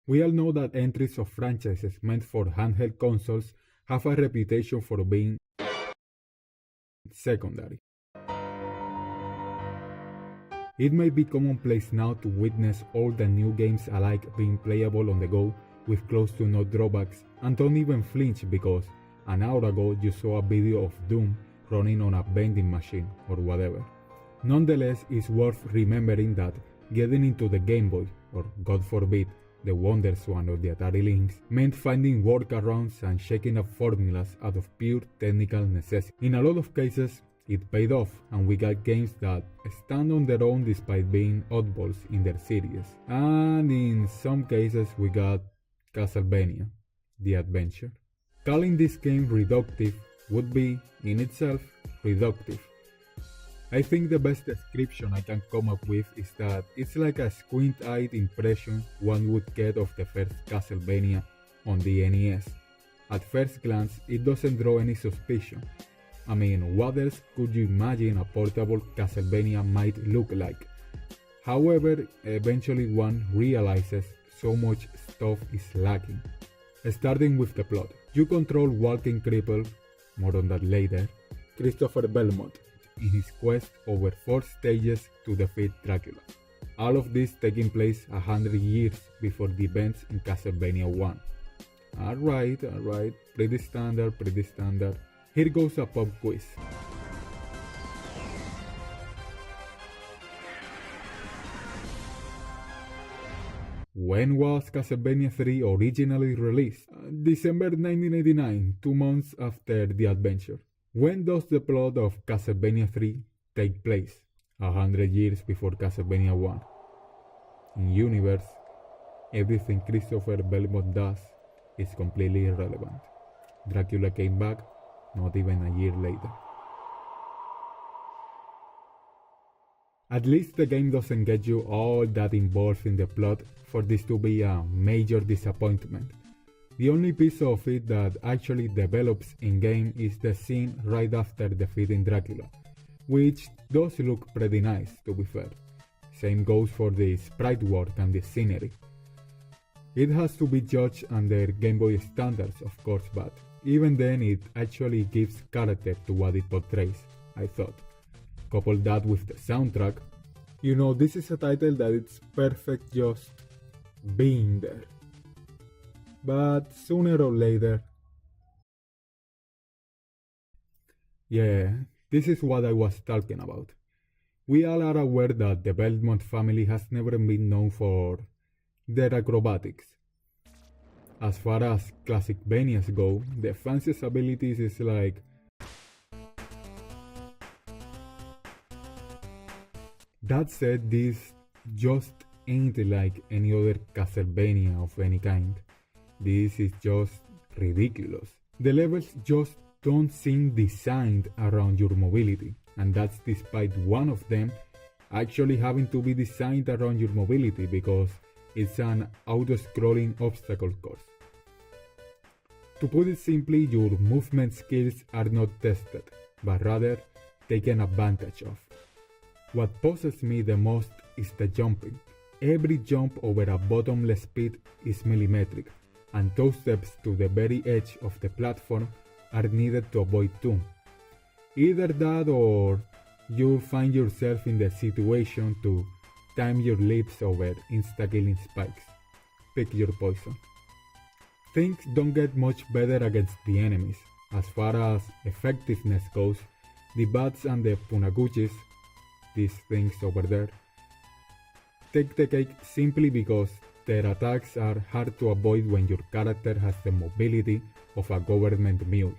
We all know that entries of franchises meant for handheld consoles have a reputation for being secondary. It may be commonplace now to witness all the new games alike being playable on the go with close to no drawbacks, and don't even flinch because an hour ago you saw a video of Doom running on a vending machine or whatever. Nonetheless, it's worth remembering that getting into the Game Boy, or God forbid, the Wonder Swan or the Atari Lynx, meant finding workarounds and shaking up formulas out of pure technical necessity. In a lot of cases, it paid off, and we got games that stand on their own despite being oddballs in their series. And in some cases, we got Castlevania, the adventure. Calling this game reductive would be, in itself, reductive. I think the best description I can come up with is that it's like a squint-eyed impression one would get of the first Castlevania on the NES. At first glance, it doesn't draw any suspicion. I mean, what else could you imagine a portable Castlevania might look like? However, eventually one realizes so much stuff is lacking. Starting with the plot, you control walking cripple, more on that later, Christopher Belmont, in his quest over 4 stages to defeat Dracula. All of this taking place 100 years before the events in Castlevania 1. Alright, pretty standard. Here goes a pop quiz. When was Castlevania 3 originally released? December 1989, 2 months after the adventure. When does the plot of Castlevania 3 take place? 100 years before Castlevania 1. In universe, everything Christopher Belmont does is completely irrelevant. Dracula came back not even a year later. At least the game doesn't get you all that involved in the plot for this to be a major disappointment. The only piece of it that actually develops in-game is the scene right after defeating Dracula, which does look pretty nice, to be fair. Same goes for the sprite work and the scenery. It has to be judged under Game Boy standards, of course, but even then it actually gives character to what it portrays, I thought. Couple that with the soundtrack, you know, this is a title that it's perfect just being there. But sooner or later, yeah, this is what I was talking about. We all are aware that the Belmont family has never been known for their acrobatics. As far as classic Vanias go, the fanciest abilities is like that said, this just ain't like any other Castlevania of any kind. This is just ridiculous. The levels just don't seem designed around your mobility, and that's despite one of them actually having to be designed around your mobility because it's an auto-scrolling obstacle course. To put it simply, your movement skills are not tested, but rather taken advantage of. What possesses me the most is the jumping. Every jump over a bottomless pit is millimetric, and those steps to the very edge of the platform are needed to avoid doom. Either that or you'll find yourself in the situation to time your leaps over insta-killing spikes. Pick your poison. Things don't get much better against the enemies. As far as effectiveness goes, the bats and the punaguchis, these things over there, take the cake simply because their attacks are hard to avoid when your character has the mobility of a government mule.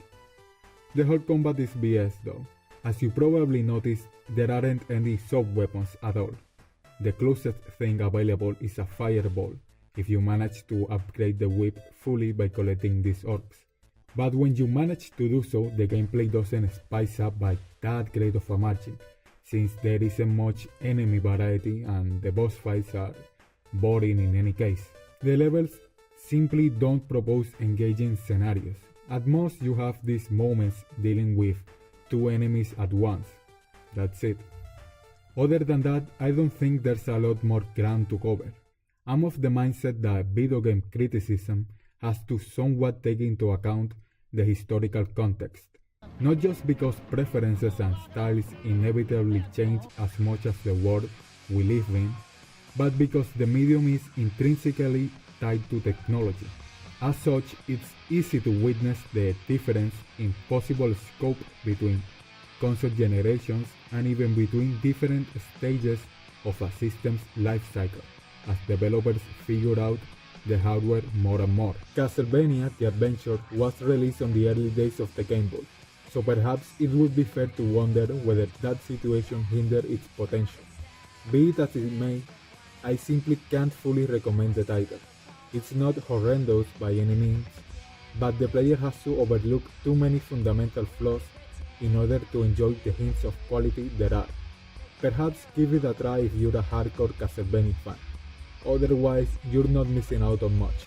The whole combat is BS though. As you probably noticed, there aren't any sub-weapons at all. The closest thing available is a fireball, if you manage to upgrade the whip fully by collecting these orbs. But when you manage to do so, the gameplay doesn't spice up by that great of a margin, since there isn't much enemy variety and the boss fights are boring in any case. The levels simply don't propose engaging scenarios. At most you have these moments dealing with 2 enemies at once. That's it. Other than that, I don't think there's a lot more ground to cover. I'm of the mindset that video game criticism has to somewhat take into account the historical context. Not just because preferences and styles inevitably change as much as the world we live in, but because the medium is intrinsically tied to technology. As such, it's easy to witness the difference in possible scope between console generations and even between different stages of a system's life cycle, as developers figure out the hardware more and more. Castlevania The Adventure was released on the early days of the Game Boy, so perhaps it would be fair to wonder whether that situation hindered its potential. Be it as it may, I simply can't fully recommend the title. It's not horrendous by any means, but the player has to overlook too many fundamental flaws in order to enjoy the hints of quality there are. Perhaps give it a try if you're a hardcore Castlevania fan. Otherwise, you're not missing out on much.